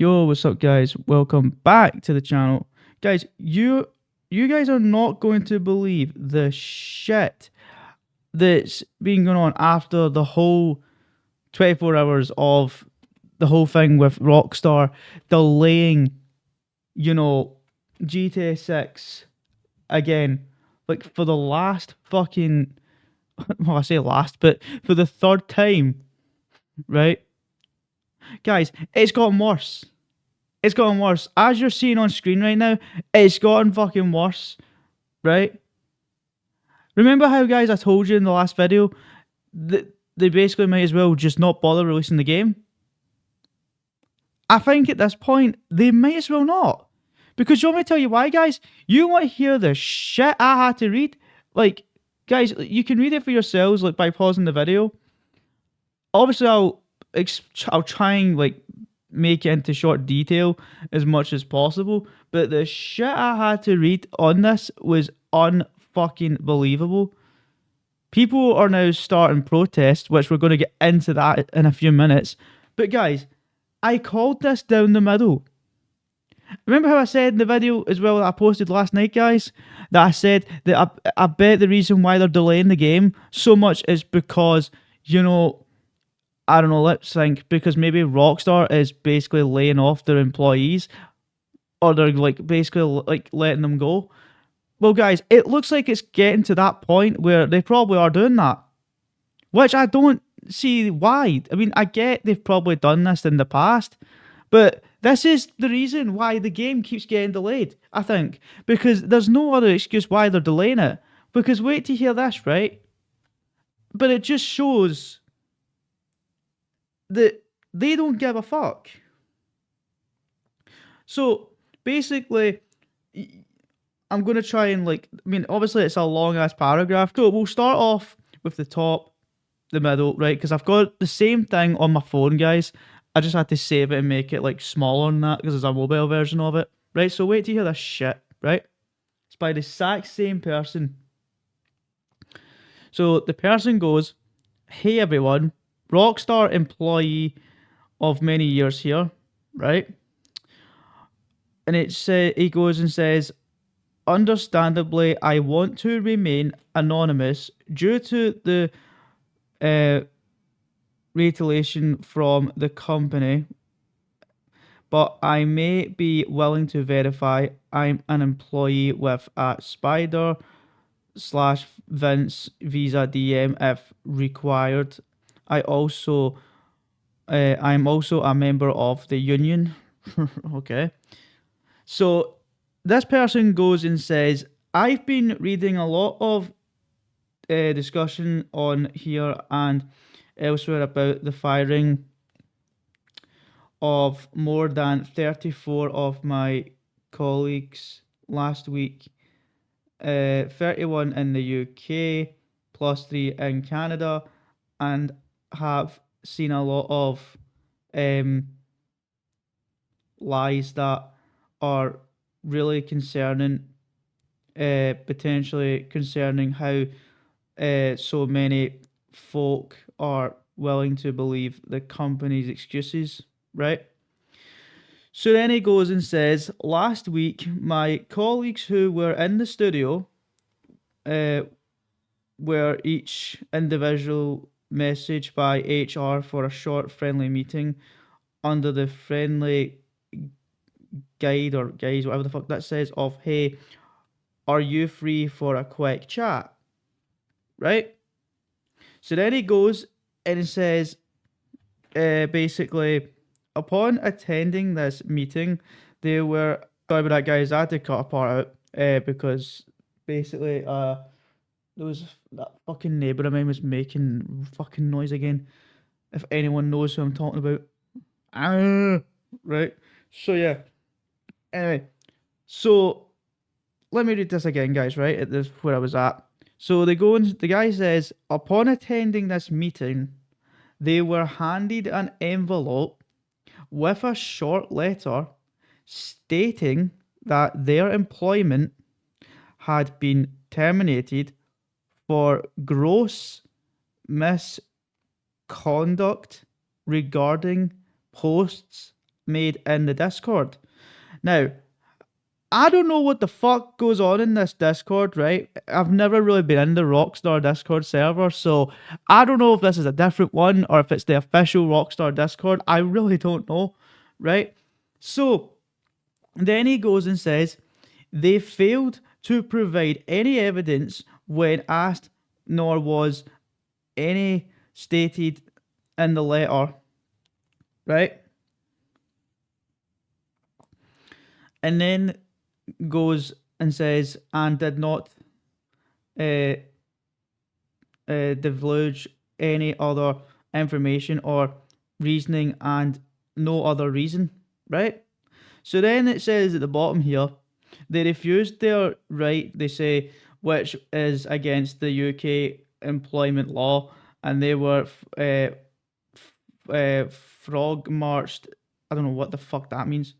Yo, what's up, guys? Welcome back to the channel. Guys, you guys are not going to believe the shit that's been going on after the whole 24 hours of the whole thing with Rockstar delaying, you know, GTA 6 again. Like for the last fucking well, I say last, but for the third time, right? Guys, it's gotten worse. It's gotten worse. As you're seeing on screen right now, it's gotten fucking worse, right? Remember how, guys, I told you in the last video that they basically might as well just not bother releasing the game? I think at this point, they might as well not. Because you want me to tell you why, guys? You want to hear the shit I had to read? Like, guys, you can read it for yourselves, like, by pausing the video. Obviously, I'll try and, like, make it into short detail as much as possible, but the shit I had to read on this was unfucking believable. People are now starting protests, which we're going to get into that in a few minutes. But guys, I called this down the middle. Remember how I said in the video as well that I posted last night, guys, that I said that I bet the reason why they're delaying the game so much is because, I don't know, let's think, because maybe Rockstar is basically laying off their employees, or they're like basically like letting them go. Well, guys, it looks like it's getting to that point where they probably are doing that, which I don't see why. I mean, I get they've probably done this in the past, but this is the reason why the game keeps getting delayed, I think, because there's no other excuse why they're delaying it. Because wait to hear this, right? But it just shows that they don't give a fuck. So basically, I'm going to try and obviously it's a long ass paragraph. So we'll start off with the top, the middle, right? Because I've got the same thing on my phone, guys. I just had to save it and make it like smaller than that because there's a mobile version of it, right? So wait to hear this shit, right? It's by the exact same person. So the person goes, "Hey everyone, Rockstar employee of many years here, right?" And he goes and says, "Understandably, I want to remain anonymous due to the retaliation from the company, but I may be willing to verify I'm an employee with a Spider slash Vince Visa DM if required. I'm also a member of the union." Okay. So this person goes and says, "I've been reading a lot of discussion on here and elsewhere about the firing of more than 34 of my colleagues last week, 31 in the UK, plus 3 in Canada, and have seen a lot of lies that are really concerning, potentially concerning how so many folk are willing to believe the company's excuses, right?" So then he goes and says, "Last week, my colleagues who were in the studio uh, were each individual messaged by HR for a short friendly meeting under the friendly guide or guise, whatever the fuck that says, of, 'Hey, are you free for a quick chat?' Right?" So then he goes and he says, basically, upon attending this meeting, they were sorry about that, guys. I had to cut a part out because basically, there was that fucking neighbour of mine was making fucking noise again. If anyone knows who I'm talking about, right? So yeah. Anyway, so let me read this again, guys. Right, at this where I was at. So they go and the guy says, upon attending this meeting, they were handed an envelope with a short letter stating that their employment had been terminated for gross misconduct regarding posts made in the Discord. Now, I don't know what the fuck goes on in this Discord, right? I've never really been in the Rockstar Discord server, so I don't know if this is a different one or if it's the official Rockstar Discord. I really don't know, right? So then he goes and says they failed to provide any evidence when asked, nor was any stated in the letter, right? And then goes and says, and did not uh, divulge any other information or reasoning and no other reason, right? So then it says at the bottom here, they refused their right, they say, which is against the UK employment law, and they were frog marched, I don't know what the fuck that means,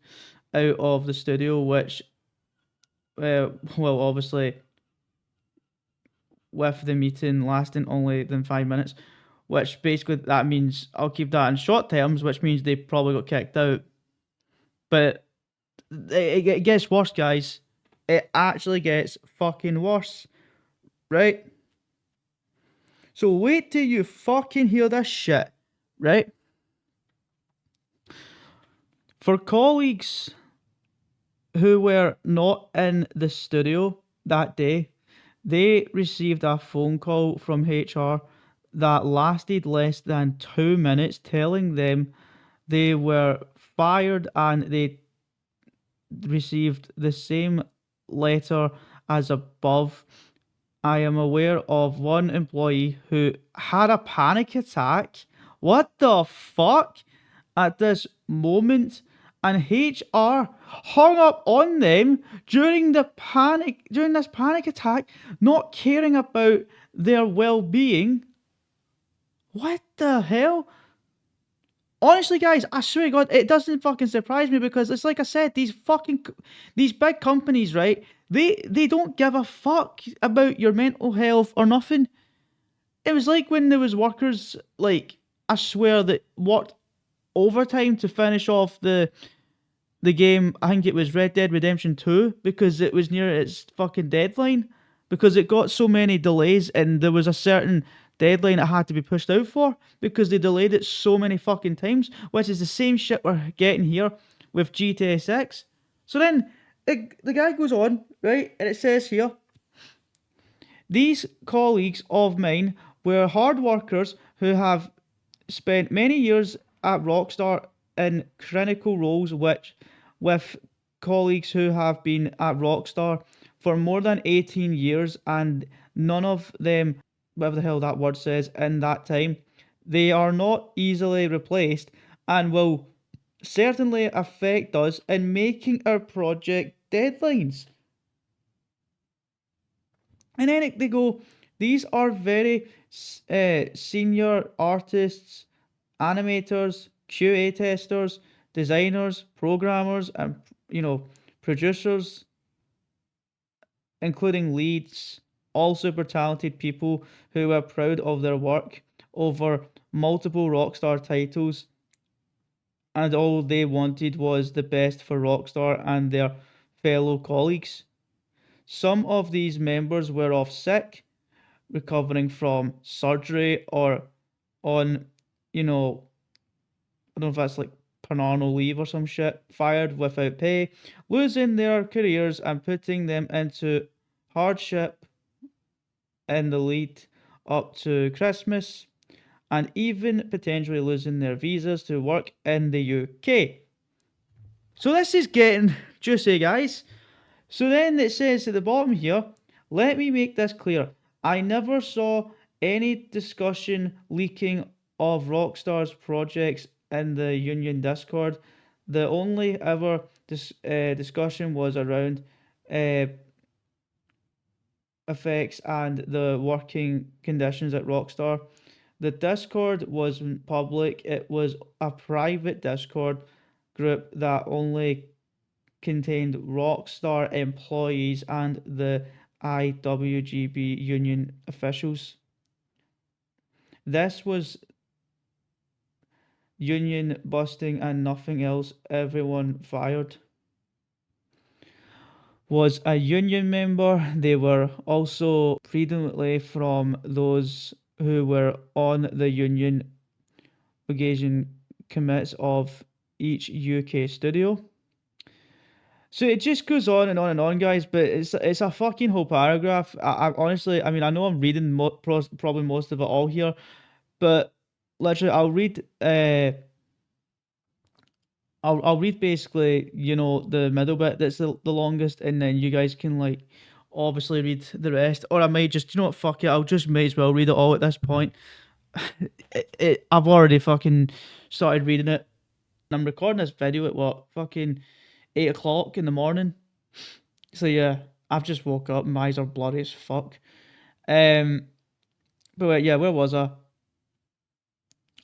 out of the studio, which, well, obviously, with the meeting lasting only than 5 minutes, which basically that means I'll keep that in short terms, which means they probably got kicked out. But it gets worse, guys. It actually gets fucking worse, right? So wait till you fucking hear this shit, right? For colleagues who were not in the studio that day, they received a phone call from HR that lasted less than 2 minutes, telling them they were fired and they received the same letter as above. I am aware of one employee who had a panic attack. What the fuck? At this moment, and HR hung up on them during this panic attack, not caring about their well-being. What the hell? Honestly, guys, I swear to God, it doesn't fucking surprise me because it's like I said, these big companies, right? They don't give a fuck about your mental health or nothing. It was like when there was workers, like, I swear, that worked overtime to finish off the game. I think it was Red Dead Redemption 2 because it was near its fucking deadline because it got so many delays and there was a certain deadline it had to be pushed out for because they delayed it so many fucking times, which is the same shit we're getting here with GTA 6. So then the guy goes on, right, and it says here, these colleagues of mine were hard workers who have spent many years at Rockstar in critical roles, which with colleagues who have been at Rockstar for more than 18 years and none of them, whatever the hell that word says, in that time. They are not easily replaced and will certainly affect us in making our project deadlines. And then they go, these are very senior artists, animators, QA testers, designers, programmers, and producers, including leads, all super talented people who are proud of their work over multiple Rockstar titles, and all they wanted was the best for Rockstar and their fellow colleagues. Some of these members were off sick, recovering from surgery, or on, I don't know if that's like parental leave or some shit, fired without pay, losing their careers and putting them into hardship in the lead up to Christmas, and even potentially losing their visas to work in the UK. So this is getting juicy, guys. So then it says at the bottom here, let me make this clear. I never saw any discussion leaking of Rockstar's projects in the Union Discord. The only ever discussion was around uh, effects and the working conditions at Rockstar. The Discord wasn't public, it was a private Discord group that only contained Rockstar employees and the IWGB union officials. This was union busting and nothing else, everyone fired was a union member. They were also predominantly from those who were on the union occasion commits of each UK studio. So it just goes on and on and on, guys. But it's a fucking whole paragraph. I honestly, I mean, I know I'm reading probably most of it all here, but literally, I'll read basically, the middle bit that's the longest, and then you guys can like obviously read the rest, or I might just, you know what, fuck it, I'll just may as well read it all at this point. I've already fucking started reading it. I'm recording this video at what fucking 8 o'clock in the morning. So yeah, I've just woke up. My eyes are bloody as fuck. Um, but wait, yeah, where was I?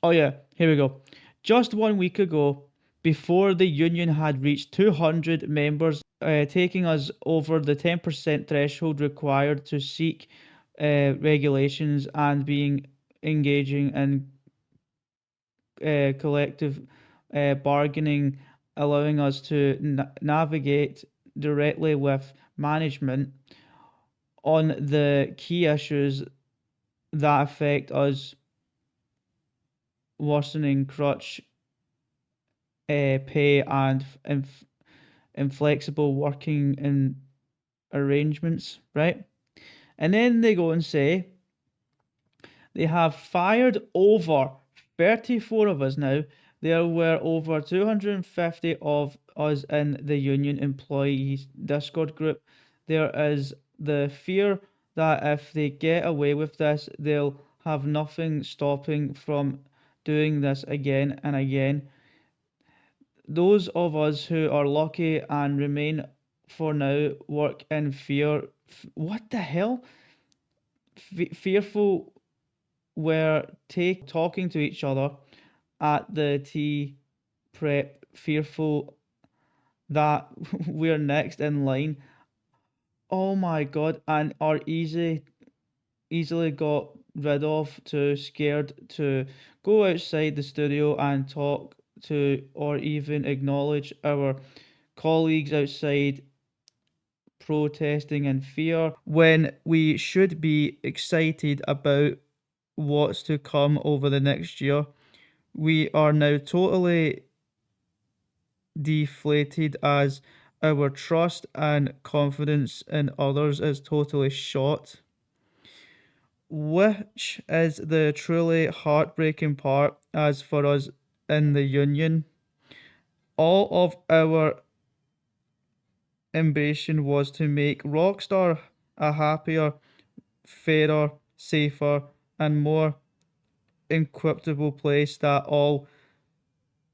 Oh yeah, here we go. Just 1 week ago, before the union had reached 200 members, taking us over the 10% threshold required to seek regulations and being engaging in collective bargaining, allowing us to navigate directly with management on the key issues that affect us, worsening crutch pay and inflexible working arrangements, right? And then they go and say they have fired over 34 of us now. There were over 250 of us in the union employees Discord group. There is the fear that if they get away with this, they'll have nothing stopping from doing this again and again. Those of us who are lucky and remain for now work in fear. What the hell? Fearful were talking to each other at the tea prep, fearful that we're next in line. Oh my god, and are easily got rid of, too scared to go outside the studio and talk to or even acknowledge our colleagues outside protesting in fear when we should be excited about what's to come over the next year. We are now totally deflated as our trust and confidence in others is totally shot. Which is the truly heartbreaking part, as for us in the union. All of our ambition was to make Rockstar a happier, fairer, safer, and more equitable place. That all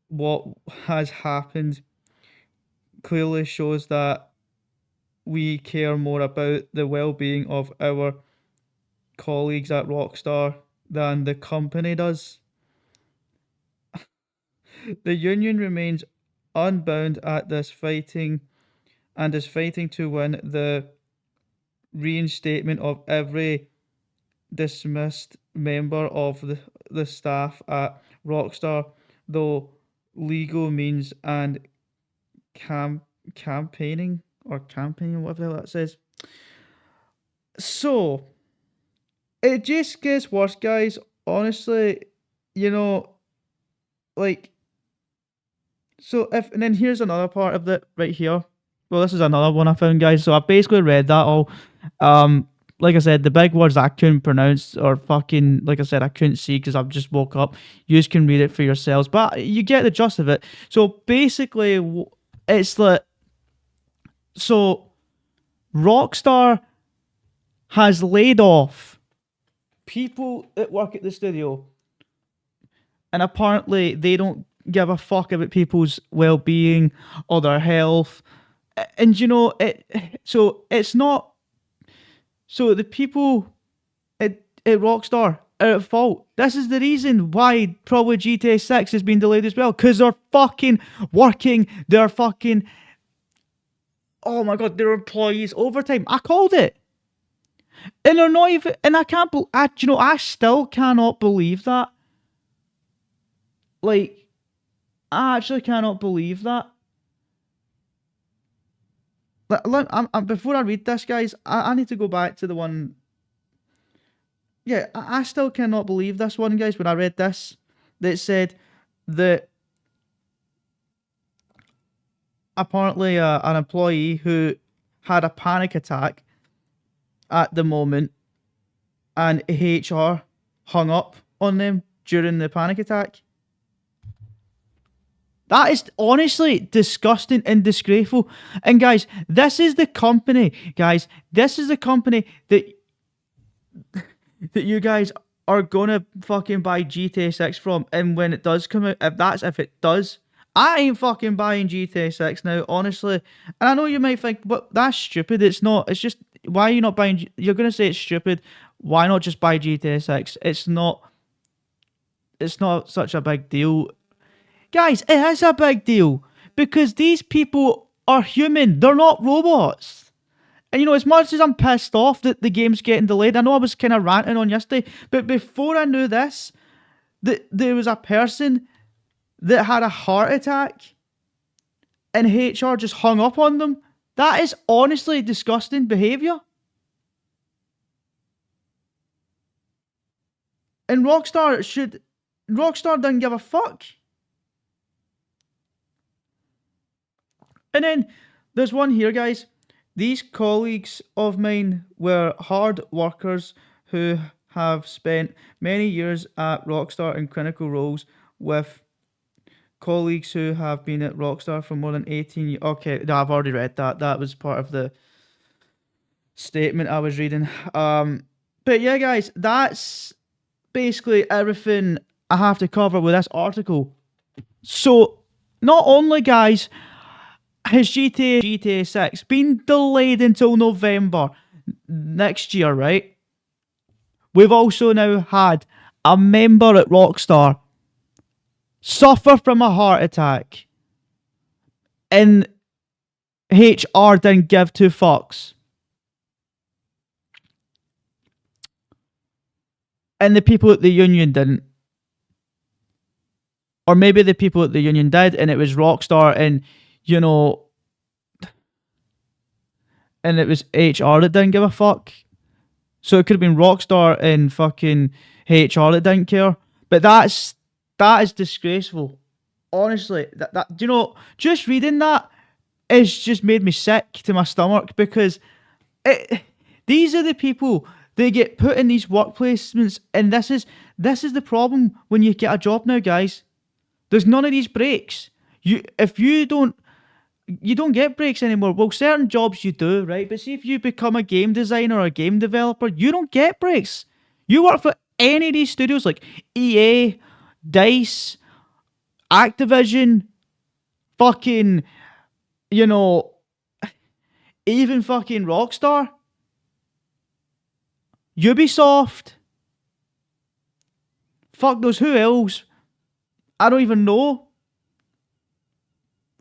what has happened clearly shows that we care more about the well-being of our colleagues at Rockstar than the company does. The union remains unbound at this fighting and is fighting to win the reinstatement of every dismissed member of the staff at Rockstar, though legal means and campaigning or campaigning, whatever that says. So it just gets worse, guys. Honestly, you know, like, so if, and then here's another part of it right here. Well, this is another one I found, guys. So I basically read that all. Like I said, the big words I couldn't pronounce, or fucking, like I said, I couldn't see because I've just woke up. You can read it for yourselves, but you get the gist of it. So basically, it's like, so Rockstar has laid off people that work at the studio, and apparently they don't give a fuck about people's well-being or their health. And you know it. So it's not. So the people at Rockstar are at fault. This is the reason why probably GTA 6 has been delayed as well, because they're fucking working. They're fucking. Oh my god, their employees overtime. I called it. And they're not even, and I can't, I still cannot believe that. Like, I actually cannot believe that. Before I read this, guys, I need to go back to the one. Yeah, I still cannot believe this one, guys. When I read this, that said that apparently an employee who had a panic attack at the moment, and HR hung up on them during the panic attack. That is honestly disgusting and disgraceful. And guys, this is the company, guys. This is the company that you guys are gonna fucking buy GTA 6 from. And when it does come out, if it does, I ain't fucking buying GTA 6 now, honestly. And I know you might think, but that's stupid. It's not. It's just, why are you not buying? You're gonna say it's stupid. Why not just buy GTA 6? It's not. It's not such a big deal. Guys, it is a big deal because these people are human. They're not robots. And you know, as much as I'm pissed off that the game's getting delayed, I know I was kind of ranting on yesterday, but before I knew this, that there was a person that had a heart attack and HR just hung up on them. That is honestly disgusting behaviour. And Rockstar didn't give a fuck. And then there's one here, guys. These colleagues of mine were hard workers who have spent many years at Rockstar in clinical roles with colleagues who have been at Rockstar for more than 18 years. Okay, no, I've already read that. That was part of the statement I was reading. But yeah, guys, that's basically everything I have to cover with this article. So, not only, guys, has GTA 6 been delayed until November next year, right? We've also now had a member at Rockstar suffer from a heart attack, and HR didn't give two fucks. And the people at the union didn't. Or maybe the people at the union did, and it was Rockstar and, you know, and it was HR that didn't give a fuck. So it could have been Rockstar and fucking HR that didn't care. But that is disgraceful. Honestly, that do you know, just reading that has just made me sick to my stomach because these are the people that get put in these work placements, and this is the problem when you get a job now, guys. There's none of these breaks. You don't get breaks anymore. Well, certain jobs you do, right? But see, if you become a game designer or a game developer, you don't get breaks. You work for any of these studios like EA, DICE, Activision, fucking, you know, even fucking Rockstar, Ubisoft. Fuck those, who else? I don't even know.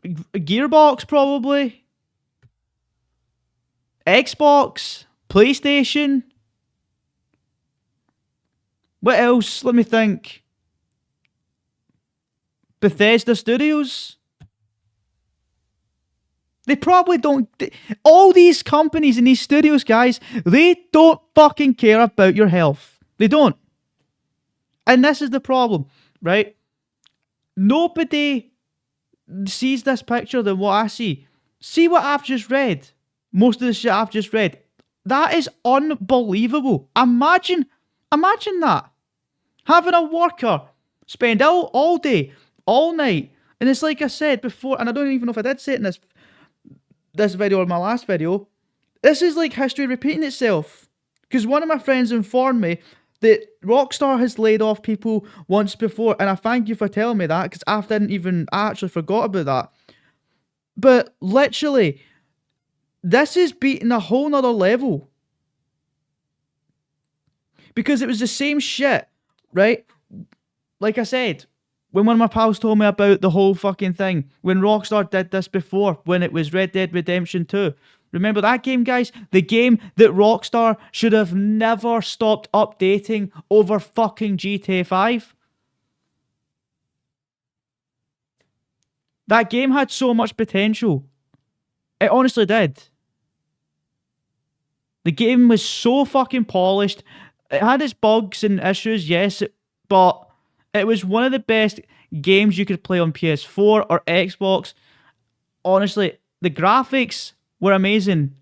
Gearbox, probably. Xbox, PlayStation. What else? Let me think. Bethesda Studios. They probably don't. All these companies and these studios, guys, they don't fucking care about your health. They don't. And this is the problem, right? Nobody sees this picture than what I see. See what I've just read. Most of the shit I've just read. That is unbelievable. Imagine that. Having a worker spend all day, all night, and it's like I said before, and I don't even know if I did say it in this video or my last video. This is like history repeating itself. Because one of my friends informed me that Rockstar has laid off people once before, and I thank you for telling me that, because I actually forgot about that. But literally, this is beating a whole nother level. Because it was the same shit, right? Like I said, when one of my pals told me about the whole fucking thing, when Rockstar did this before, when it was Red Dead Redemption 2. Remember that game, guys? The game that Rockstar should have never stopped updating over fucking GTA 5. That game had so much potential. It honestly did. The game was so fucking polished. It had its bugs and issues, yes, but it was one of the best games you could play on PS4 or Xbox. Honestly, the graphics were amazing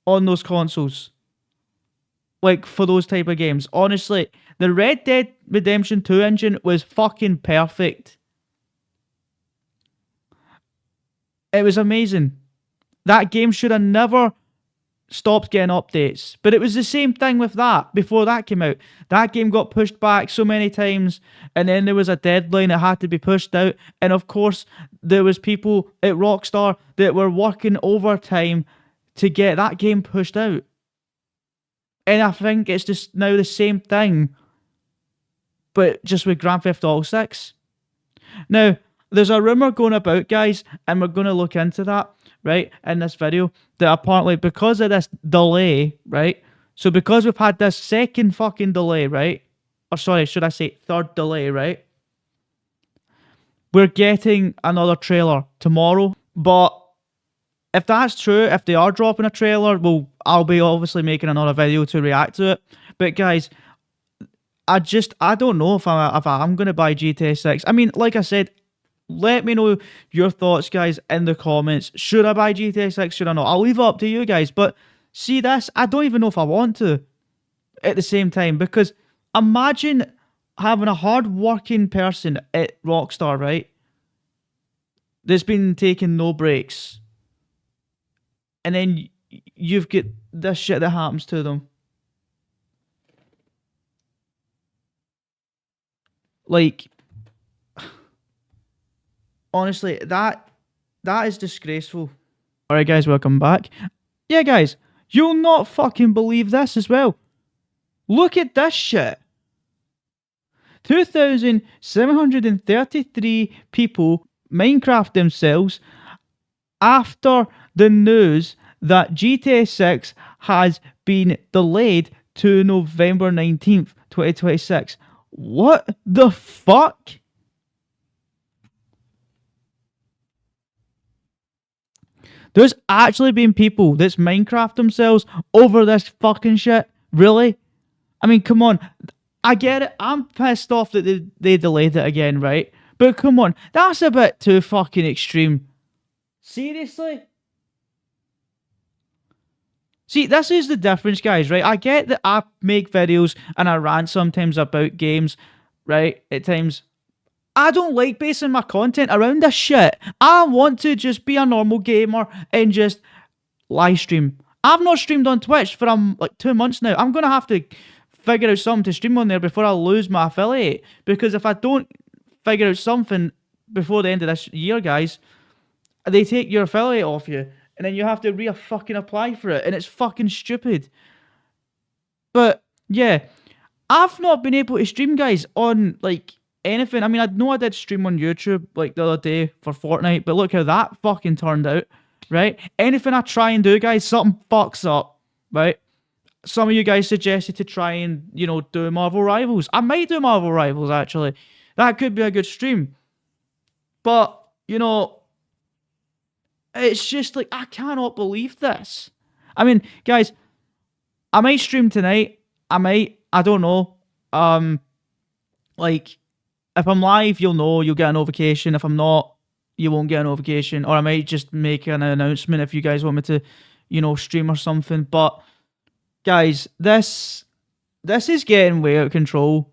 on those consoles. Like, for those type of games. Honestly, the Red Dead Redemption 2 engine was fucking perfect. It was amazing. That game should have never stopped getting updates. But it was the same thing with that before that came out. That game got pushed back so many times, and then there was a deadline that had to be pushed out. And of course, there was people at Rockstar that were working overtime to get that game pushed out. And I think it's just now the same thing, but just with Grand Theft Auto 6. Now, there's a rumor going about, guys, and we're going to look into that, right, in this video, that apparently because of this delay, right, so because we've had this second fucking delay, right, or sorry, should I say third delay, right, we're getting another trailer tomorrow. But if that's true, if they are dropping a trailer, well, I'll be obviously making another video to react to it. But guys, I don't know if I'm going to buy GTA 6. I mean, like I said, let me know your thoughts, guys, in the comments. Should I buy GTA 6? Should I not? I'll leave it up to you guys. But see this? I don't even know if I want to at the same time. Because imagine having a hard-working person at Rockstar, right? That's been taking no breaks. And then you've got this shit that happens to them. Like, honestly, that is disgraceful. Alright guys, welcome back. Yeah guys, you'll not fucking believe this as well. Look at this shit. 2,733 people Minecraft themselves after the news that GTA 6 has been delayed to November 19th, 2026. What the fuck? There's actually been people that's Minecraft themselves over this fucking shit. Really? I mean, come on. I get it. I'm pissed off that they delayed it again, right? But come on. That's a bit too fucking extreme. Seriously? See, this is the difference, guys, right? I get that I make videos and I rant sometimes about games, right? At times. I don't like basing my content around this shit. I want to just be a normal gamer and just live stream. I've not streamed on Twitch for like 2 months now. I'm going to have to figure out something to stream on there before I lose my affiliate. Because if I don't figure out something before the end of this year, guys, they take your affiliate off you. And then you have to fucking apply for it. And it's fucking stupid. But, yeah. I've not been able to stream, guys, on, like, anything. I mean, I know I did stream on YouTube, like, the other day for Fortnite. But look how that fucking turned out, right? Anything I try and do, guys, something fucks up, right? Some of you guys suggested to try and, you know, do Marvel Rivals. I might do Marvel Rivals, actually. That could be a good stream. But, you know, it's just like, I cannot believe this. I mean, guys, I might stream tonight. I don't know. Like, if I'm live, you'll know, you'll get a notification. If I'm not, you won't get a notification. Or I might just make an announcement if you guys want me to, you know, stream or something. But, guys, this is getting way out of control.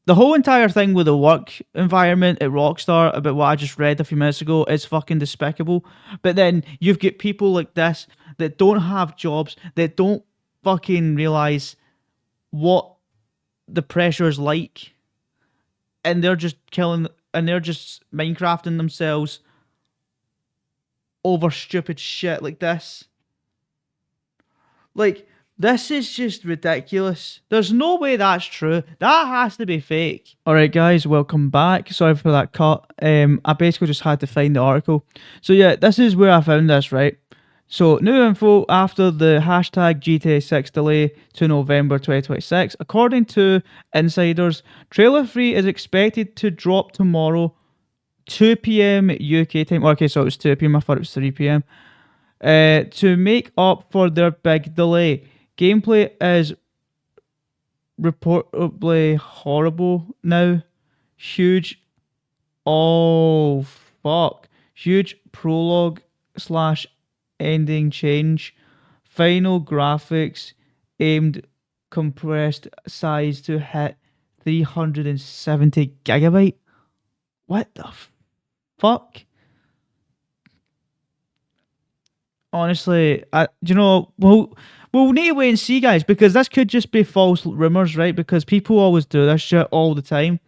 The whole entire thing with the work environment at Rockstar, about what I just read a few minutes ago, is fucking despicable. But then you've got people like this that don't have jobs, that don't fucking realise what the pressure is like. And they're just they're just Minecrafting themselves over stupid shit like this. Like, this is just ridiculous. There's no way that's true. That has to be fake. Alright guys, welcome back. Sorry for that cut. I basically just had to find the article. So yeah, this is where I found this, right? So, new info after the hashtag GTA 6 delay to November 2026. According to insiders, Trailer 3 is expected to drop tomorrow. 2 p.m. UK time. Okay, so it was 2 p.m. I thought it was 3 p.m. To make up for their big delay, gameplay is reportedly horrible now. Huge. Oh, fuck. Huge prologue slash ending change. Final graphics aimed compressed size to hit 370 gigabyte. What the fuck? Honestly, we'll need to wait and see, guys, because this could just be false rumors, right? Because people always do this shit all the time.